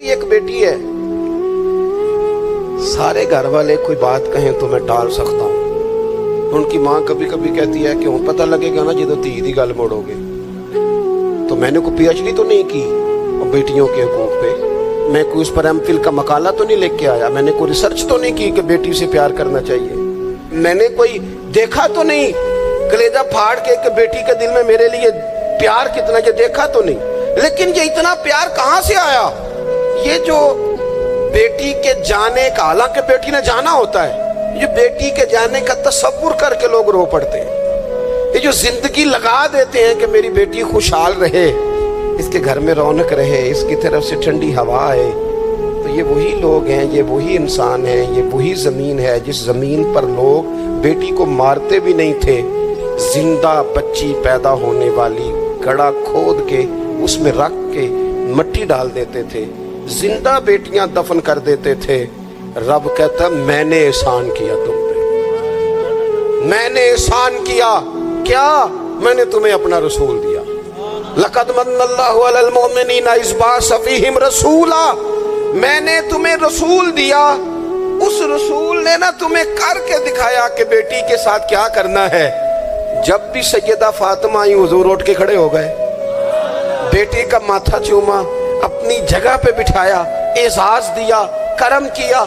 ایک بیٹی ہے, سارے گھر والے کوئی بات کہیں تو میں ٹال سکتا ہوں. ان کی ماں کبھی کبھی کہتی ہے کہ ہوں پتہ لگے گا نا جدو دھی دی گل موڑو گے. تو میں نے کوئی پی ایچ ڈی تو نہیں کی بیٹیوں کے حقوق پہ, میں کوئی اس پر ایم فل کا مقالہ تو نہیں لے کے آیا, میں نے کوئی ریسرچ تو نہیں کی کہ بیٹی سے پیار کرنا چاہیے, میں نے کوئی دیکھا تو نہیں کلیجہ پھاڑ کے کہ بیٹی کے دل میں میرے لیے پیار کتنا, یہ دیکھا تو نہیں. لیکن یہ اتنا پیار کہاں سے آیا؟ یہ جو بیٹی کے جانے کا, حالانکہ بیٹی نے جانا ہوتا ہے, یہ بیٹی کے جانے کا تصور کر کے لوگ رو پڑتے ہیں. یہ جو زندگی لگا دیتے ہیں کہ میری بیٹی خوشحال رہے, اس کے گھر میں رونق رہے, اس کی طرف سے ٹھنڈی ہوا آئے, تو یہ وہی لوگ ہیں, یہ وہی انسان ہیں, یہ وہی زمین ہے جس زمین پر لوگ بیٹی کو مارتے بھی نہیں تھے, زندہ بچی پیدا ہونے والی گڑھا کھود کے اس میں رکھ کے مٹی ڈال دیتے تھے, زندہ بیٹیاں دفن کر دیتے تھے. رب کہتا میں نے احسان کیا تم پہ, میں نے احسان کیا. کیا؟ میں نے تمہیں اپنا رسول دیا. لقد من اللہ علی المؤمنین اذ بعث فیہم رسولا, میں نے تمہیں رسول دیا. اس رسول نے نا تمہیں کر کے دکھایا کہ بیٹی کے ساتھ کیا کرنا ہے. جب بھی سیدہ فاطمہ آئی حضور اٹھ کے کھڑے ہو گئے, بیٹی کا ماتھا چوما, اپنی جگہ پہ بٹھایا, اعزاز دیا, کرم کیا.